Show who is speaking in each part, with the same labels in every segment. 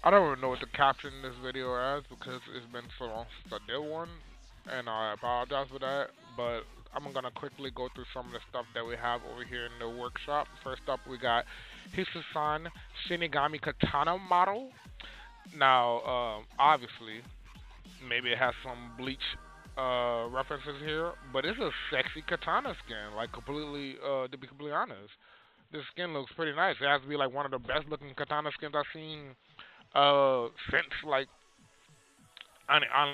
Speaker 1: I don't even know what to caption this video as because it's been so long since I did one, and I apologize for that. But I'm gonna quickly go through some of the stuff that we have over here in the workshop. First up, we got Hisusan Shinigami Katana model. Now, obviously, maybe it has some bleach references here, but it's a sexy katana skin. Like completely, to be completely honest, this skin looks pretty nice. It has to be like one of the best looking katana skins I've seen since like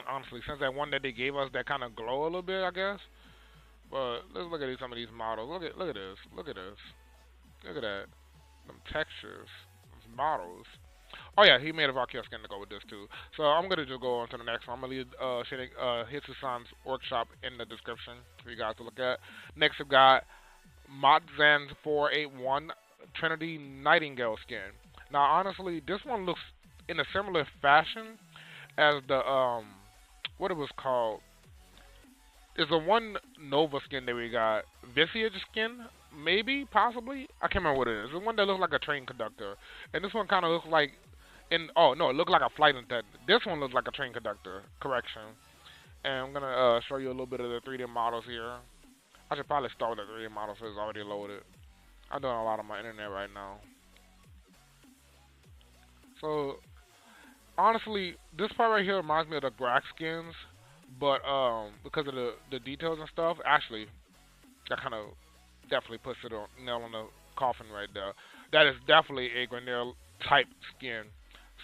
Speaker 1: honestly since that one that they gave us that kind of glow a little bit, I guess. But let's look at some of these models. Look at this. Look at this. Look at that. Them textures. Those models. Oh yeah, he made a Valkyrie skin to go with this too. So I'm gonna just go on to the next one. I'm gonna leave Hitsusan's workshop in the description for you guys to look at. Next we got Motzan 481 Trinity Nightingale skin. Now honestly, this one looks in a similar fashion as the what it was called. Is the one Nova skin that we got Visage skin? Maybe, possibly. I can't remember what it is. The one that looks like a train conductor, and this one kind of looks like in. Oh no, it looked like a flight attendant. This one looks like a train conductor. Correction. And I'm gonna show you a little bit of the 3D models here. I should probably start with the 3D models so it's already loaded. I'm doing a lot on my internet right now. So honestly, this part right here reminds me of the Grax skins, but because of the details and stuff, actually, that kind of definitely puts it on nail on the coffin right there. That is definitely a Grenadier type skin.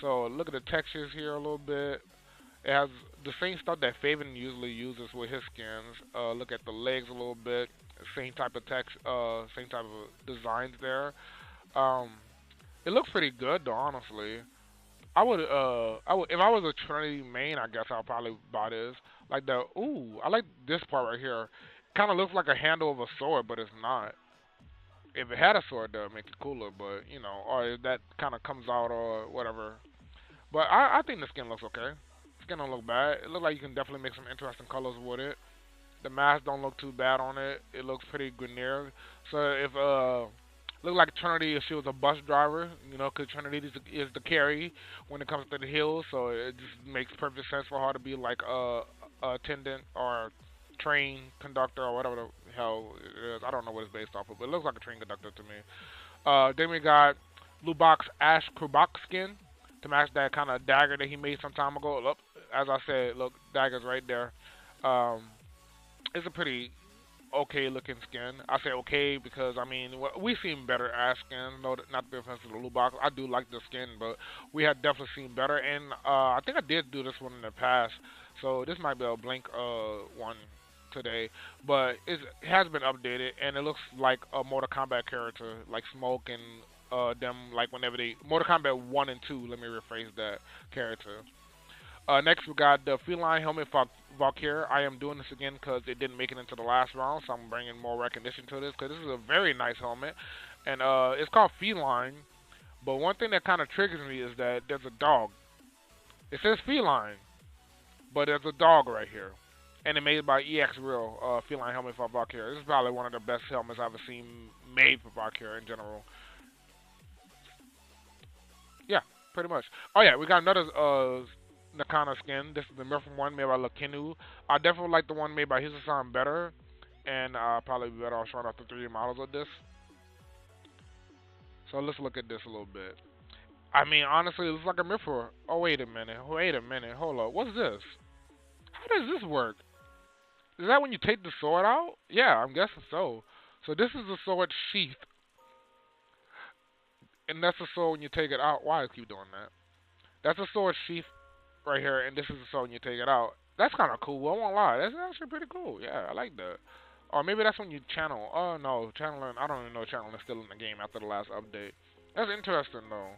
Speaker 1: So look at the textures here a little bit. It has the same stuff that Faven usually uses with his skins. Look at the legs a little bit. Same type of text, same type of designs there. Um, it looks pretty good though, honestly. If I was a Trinity main, I guess I'll probably buy this. Like I like this part right here. Kind of looks like a handle of a sword, but it's not. If it had a sword, that would make it cooler, but or if that kind of comes out or whatever. But I think the skin looks okay. Skin don't look bad. It looks like you can definitely make some interesting colors with it. The mask don't look too bad on it. It looks pretty Grenier. So if look like Trinity if she was a bus driver, because Trinity is the carry when it comes to the hills. So it just makes perfect sense for her to be like a attendant or train conductor or whatever the hell it is. I don't know what it's based off of, but it looks like a train conductor to me. Then we got Lubok's Ash Krubak skin to match that kind of dagger that he made some time ago. Look, as I said, look, dagger's right there. Um, it's a pretty okay looking skin. I say okay because I mean we've seen better ass skins. No, not to be offensive to Lubok. I do like the skin, but we have definitely seen better. And I think I did do this one in the past, so this might be a blank one today. But it has been updated, and it looks like a Mortal Kombat character, like Smoke and them like whenever they Mortal Kombat 1 and 2. Let me rephrase that character. Next, we got the Feline Helmet for Valkyrie. I am doing this again because it didn't make it into the last round, so I'm bringing more recognition to this because this is a very nice helmet. And it's called Feline, but one thing that kind of triggers me is that there's a dog. It says Feline, but there's a dog right here. And it's made by EX Real, Feline Helmet for Valkyrie. This is probably one of the best helmets I've ever seen made for Valkyrie in general. Yeah, pretty much. Oh yeah, we got another Nakana skin. This is the Milford one made by Lakinu. I definitely like the one made by Hisasan better, and probably be better off showing off the 3D models of this. So let's look at this a little bit. I mean, honestly, it looks like a Milford. Oh, wait a minute. Wait a minute. Hold up. What's this? How does this work? Is that when you take the sword out? Yeah, I'm guessing so. So this is the sword sheath, and that's the sword when you take it out. Why I keep doing that? That's a sword sheath right here, and this is the sword when you take it out. That's kind of cool. I won't lie. That's actually pretty cool. Yeah, I like that. Or maybe that's when you channel. Oh no, channeling. I don't even know channeling is still in the game after the last update. That's interesting though.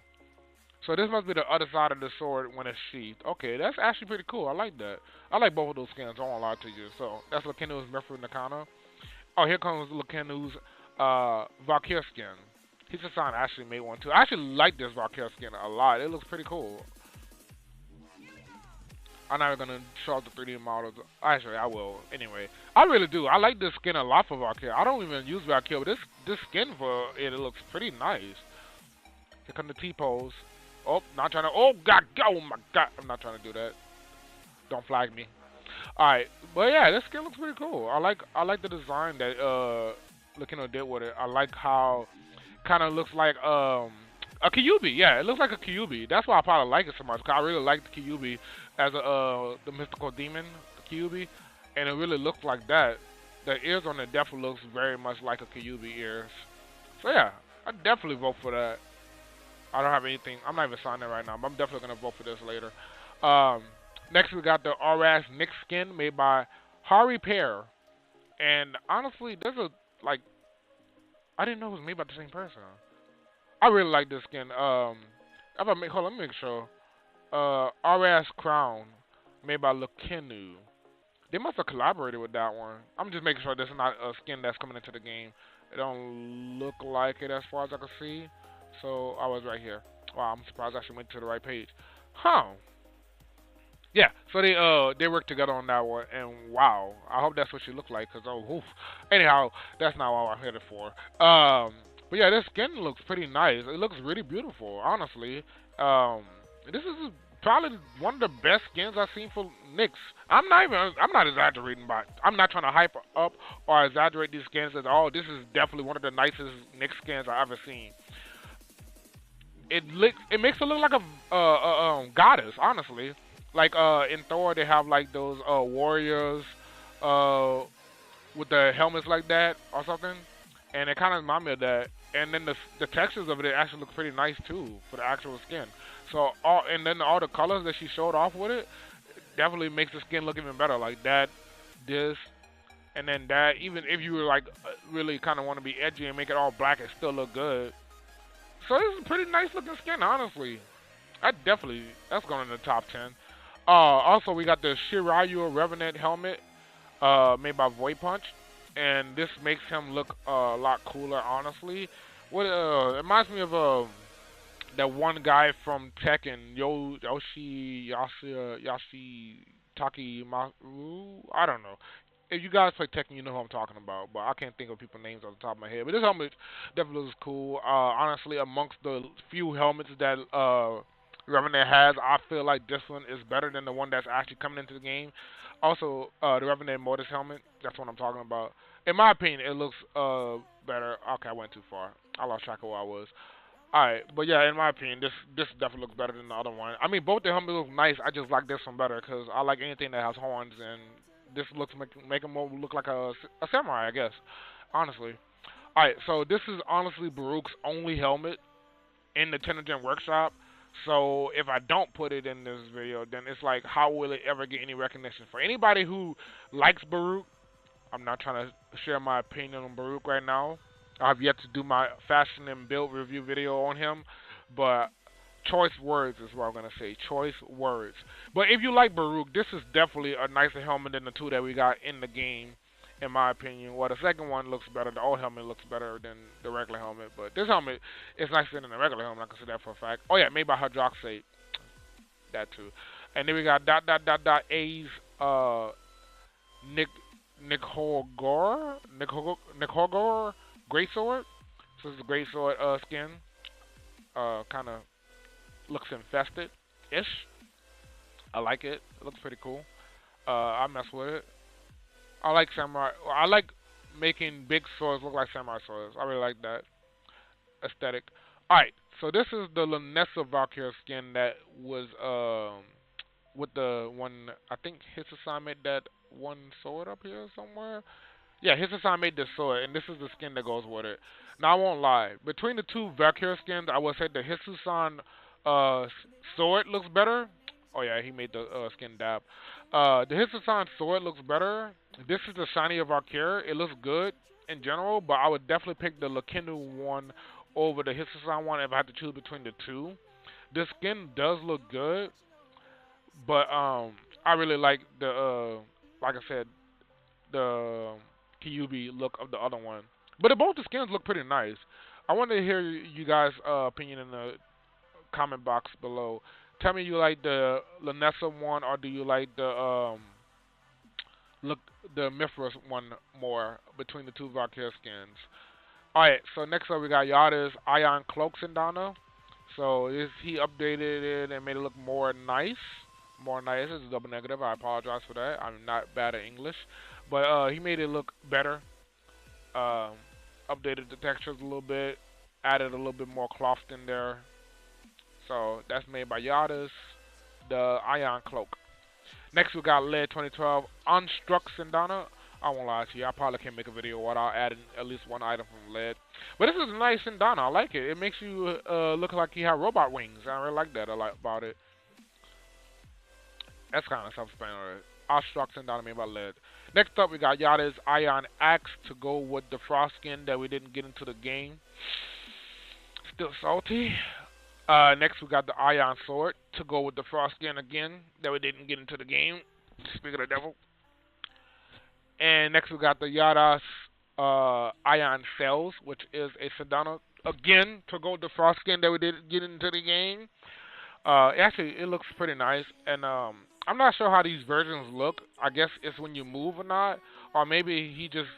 Speaker 1: So this must be the other side of the sword when it's sheathed. Okay, that's actually pretty cool. I like that. I like both of those skins. I won't lie to you. So that's Lakinu's Mefru Nakana. Oh, here comes Lakinu's Valkyrie skin. Hisasan actually made one too. I actually like this Valkyrie skin a lot. It looks pretty cool. I'm not gonna show off the 3D models. Actually, I will. Anyway, I really do. I like this skin a lot for Valkyrie. I don't even use Valkyrie, but this skin for it looks pretty nice. Here come the T-pose. Oh, not trying to. Oh God, oh my God, I'm not trying to do that. Don't flag me. All right, but yeah, this skin looks pretty cool. I like the design that Lakino did with it. I like how kind of looks like a Kyuubi. Yeah, it looks like a Kyuubi. That's why I probably like it so much. 'Cause I really like the Kyuubi as a the mystical demon Kyuubi, and it really looks like that. The ears on it definitely looks very much like a Kyuubi ears. So yeah, I definitely vote for that. I don't have anything. I'm not even signing it right now, but I'm definitely gonna vote for this later. Um, Next we got the RS Nick skin made by HariPear, and honestly, there's a like I didn't know it was made by the same person. I really like this skin. Hold on, let me make sure. RS Crown made by Lakinu. They must have collaborated with that one. I'm just making sure this is not a skin that's coming into the game. It don't look like it as far as I can see. So I was right here. Wow, I'm surprised I actually went to the right page. Huh. Yeah, so they worked together on that one, and wow, I hope that's what she looked like. Cause oof. Anyhow, that's not what I'm headed for. But yeah, this skin looks pretty nice. It looks really beautiful, honestly. This is probably one of the best skins I've seen for Nyx. I'm not exaggerating, but I'm not trying to hype up or exaggerate these skins at all. This is definitely one of the nicest Nyx skins I've ever seen. It makes her look like a goddess, honestly. Like in Thor, they have like those warriors uh with the helmets like that or something, and it kind of reminds me of that. And then the textures of it actually look pretty nice too for the actual skin. So all the colors that she showed off with it definitely makes the skin look even better. Like that, this, and then that. Even if you were like really kind of want to be edgy and make it all black, it still look good. So this is a pretty nice looking skin, honestly. That's going in the top 10. Also, we got the Shiryu Revenant Helmet made by Void Punch, and this makes him look a lot cooler, honestly. It reminds me of that one guy from Tekken, Yashi Taki Maru. I don't know. If you guys play Tekken, you know who I'm talking about, but I can't think of people's names off the top of my head. But this helmet definitely looks cool. Honestly, amongst the few helmets that Revenant has, I feel like this one is better than the one that's actually coming into the game. Also, the Revenant Mortis helmet, that's what I'm talking about. In my opinion, it looks better. Okay, I went too far. I lost track of where I was. Alright, but yeah, in my opinion, this definitely looks better than the other one. I mean, both the helmets look nice. I just like this one better because I like anything that has horns, and this make him more look like a samurai, I guess. Honestly. Alright, so this is honestly Baruch's only helmet in the Tennogen workshop. So if I don't put it in this video, then it's like, how will it ever get any recognition? For anybody who likes Baruch, I'm not trying to share my opinion on Baruch right now. I've yet to do my fashion and build review video on him, but choice words is what I'm going to say. Choice words. But if you like Baruch, this is definitely a nicer helmet than the two that we got in the game, in my opinion. Well, the second one looks better. The old helmet looks better than the regular helmet, but this helmet is nicer than the regular helmet. I can say that for a fact. Oh, yeah, made by Hydroxate. That too. And then we got A's Nick Greatsword. So this is a Greatsword skin. Kind of looks infested-ish. I like it. It looks pretty cool. I mess with it. I like samurai. I like making big swords look like samurai swords. I really like that aesthetic. Alright, so this is the Lanessa Valkyrie skin that was with the one, I think Hisasan made that one sword up here somewhere. Yeah, Hisasan made this sword, and this is the skin that goes with it. Now, I won't lie. Between the two Valkyrie skins, I would say the Hisasan sword looks better. Oh, yeah, he made the skin dab. The Hisasan sword looks better. This is the shiny of Valkyrie. It looks good in general, but I would definitely pick the Lakinu one over the Hisasan one if I had to choose between the two. This skin does look good, but I really like the, like I said, the Kyuubi look of the other one. But both the skins look pretty nice. I want to hear you guys' opinion in the comment box below. Tell me you like the Lanessa one, or do you like the Mithras one more between the two Valkyrie skins? Alright, so next up we got Yachters, Ion Cloaks, and Donna. So he updated it and made it look more nice. More nice. It's a double negative. I apologize for that. I'm not bad at English, but he made it look better. Um, Updated the textures a little bit, added a little bit more cloth in there. So that's made by Yachters, the Ion Cloak. Next we got Lead 2012 Unstruck Donna. I won't lie to you, I probably can make a video without adding at least one item from Lead. But this is a nice Donna. I like it. It makes you look like you have robot wings. I really like that about it. That's kind of self-explanatory. Unstruck Donna made by Lead. Next up we got Yachters Ion Axe to go with the frost skin that we didn't get into the game. Still salty. Next we got the Ion Sword to go with the frost skin again that we didn't get into the game. Speak of the devil. And next we got the Yachters Ion Cells, which is a Sedona again to go with the frost skin that we didn't get into the game. Actually, it looks pretty nice, and I'm not sure how these versions look. I guess it's when you move or not, or maybe he just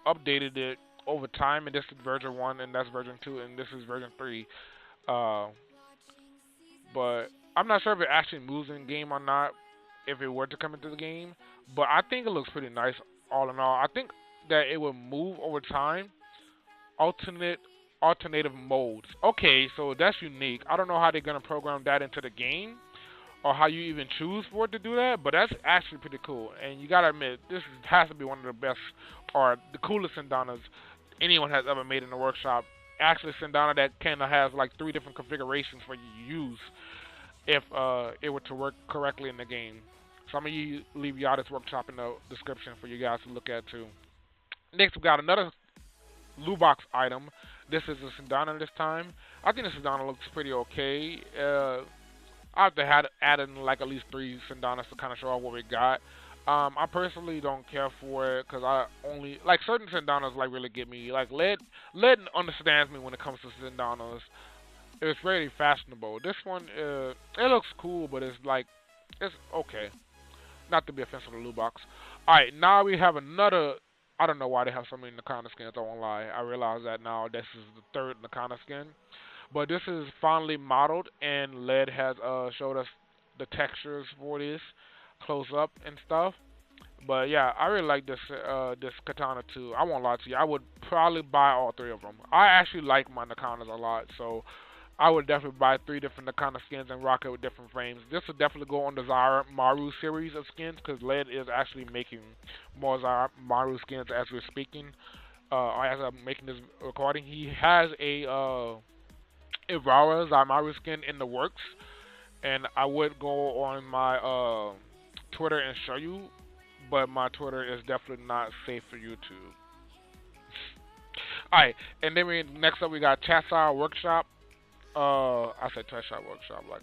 Speaker 1: updated it over time, and this is version 1, and that's version 2, and this is version 3. But I'm not sure if it actually moves in game or not, if it were to come into the game. But I think it looks pretty nice all in all. I think that it will move over time. Alternative modes. Okay, so that's unique. I don't know how they're gonna program that into the game, or how you even choose for it to do that. But that's actually pretty cool. And you gotta admit, this has to be one of the best, or the coolest Sendonas anyone has ever made in the workshop. Actually, Sendana that kind of has like 3 different configurations for you to use if it were to work correctly in the game. So I'm gonna leave Yachters Workshop in the description for you guys to look at too. Next, we got another loot box item. This is a Sendana this time. I think the Sendana looks pretty okay. I have to add in like at least 3 Sendanas to kind of show off what we got. I personally don't care for it because I only like certain Sendanas like really get me. Like Lead understands me when it comes to Sendanas. It's very fashionable. This one, it looks cool, but it's like it's okay. Not to be offensive to the loot box. All right, now we have another. I don't know why they have so many Nakana skins. I won't lie. I realize that now. This is the 3rd Nakana skin, but this is finally modeled, and Lead has showed us the textures for this close up and stuff. But yeah, I really like this this katana too. I won't lie to you. I would probably buy all 3 of them. I actually like my Nakanas a lot, so I would definitely buy 3 different Nakana skins and rock it with different frames. This would definitely go on the Zara Maru series of skins because Lead is actually making more Zara Maru skins as we're speaking. As I'm making this recording, he has a Ivara Zara Maru skin in the works, and I would go on my Twitter and show you, but my Twitter is definitely not safe for YouTube. Alright, and then next up we got Chasar Workshop. I said Chasar Workshop, like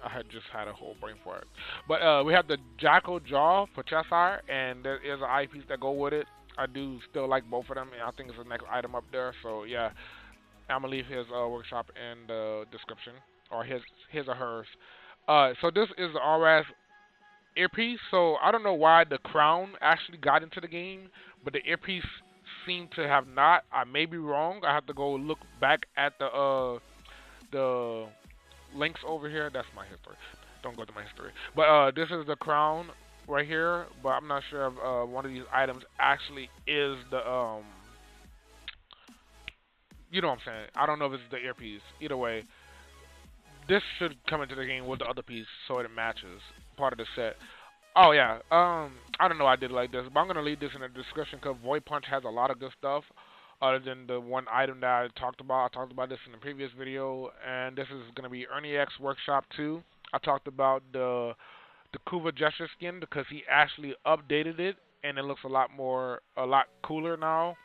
Speaker 1: I had just had a whole brain for it. But we have the Jackal Jaw for Chasar, and there is an eye piece that go with it. I do still like both of them, and I think it's the next item up there. So yeah, I'm gonna leave his workshop in the description, or his or hers. So this is the RS earpiece. So I don't know why the crown actually got into the game, but the earpiece seemed to have not. I may be wrong. I have to go look back at the links over here. That's my history. Don't go to my history. But this is the crown right here. But I'm not sure if one of these items actually is the you know what I'm saying. I don't know if it's the earpiece. Either way, this should come into the game with the other piece so it matches part of the set. Oh yeah, I don't know why I did it like this, but I'm gonna leave this in the description because Void Punch has a lot of good stuff. Other than the one item that I talked about. I talked about this in the previous video, and this is gonna be Ernie X Workshop 2. I talked about the Kuva Gesture skin because he actually updated it, and it looks a lot cooler now.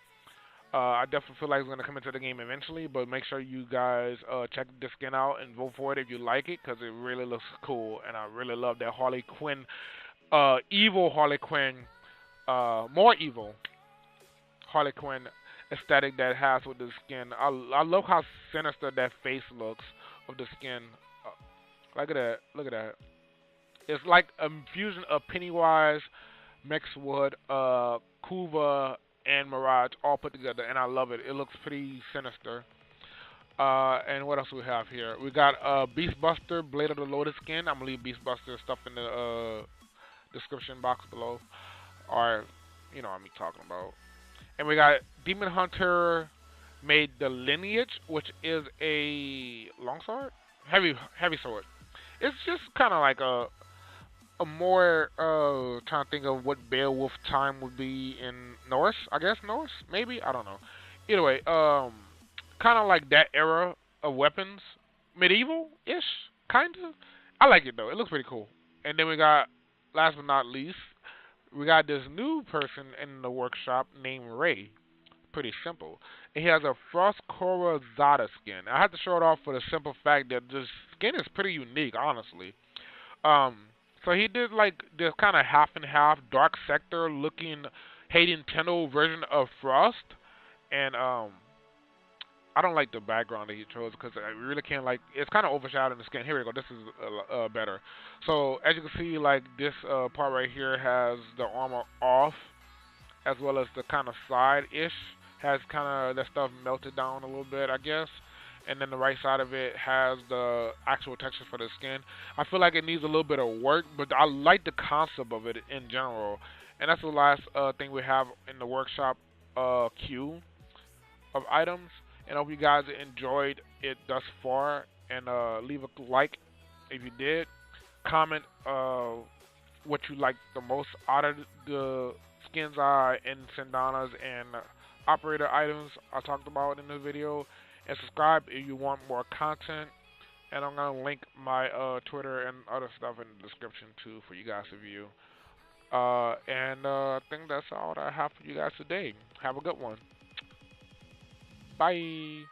Speaker 1: I definitely feel like it's gonna come into the game eventually, but make sure you guys check the skin out and vote for it if you like it, because it really looks cool, and I really love that Harley Quinn, evil Harley Quinn, more evil Harley Quinn aesthetic that it has with the skin. I love how sinister that face looks of the skin. Look at that! Look at that! It's like a fusion of Pennywise mixed with Kuva and Mirage all put together, and I love it. It looks pretty sinister. And what else do we have here? We got Beastbuster, Blade of the Lotus skin. I'm gonna leave Beastbuster stuff in the description box below, or you know what I'm talking about. And we got Demon Hunter made the Lineage, which is a longsword, heavy sword. It's just kind of like a more trying to think of what Beowulf time would be in Norse. I guess Norse, maybe, I don't know. Either way, kind of like that era of weapons, medieval ish, kind of. I like it though. It looks pretty cool. And then we got, last but not least, we got this new person in the workshop named Ray. Pretty simple. And he has a Frost Cora Zada skin. I had to show it off for the simple fact that this skin is pretty unique, honestly. Um, so he did like this kind of half and half dark sector looking Hayden Tenno version of Frost, and I don't like the background that he chose because I really can't like. It's kind of overshadowing the skin. Here we go. This is better. So as you can see, like this part right here has the armor off, as well as the kind of side ish has kind of that stuff melted down a little bit, I guess. And then the right side of it has the actual texture for the skin. I feel like it needs a little bit of work, but I like the concept of it in general. And that's the last thing we have in the workshop queue of items. And I hope you guys enjoyed it thus far. And leave a like if you did. Comment what you like the most out of the skins and Sindana's and operator items I talked about in the video. And subscribe if you want more content. And I'm going to link my Twitter and other stuff in the description too for you guys to view. I think that's all that I have for you guys today. Have a good one. Bye.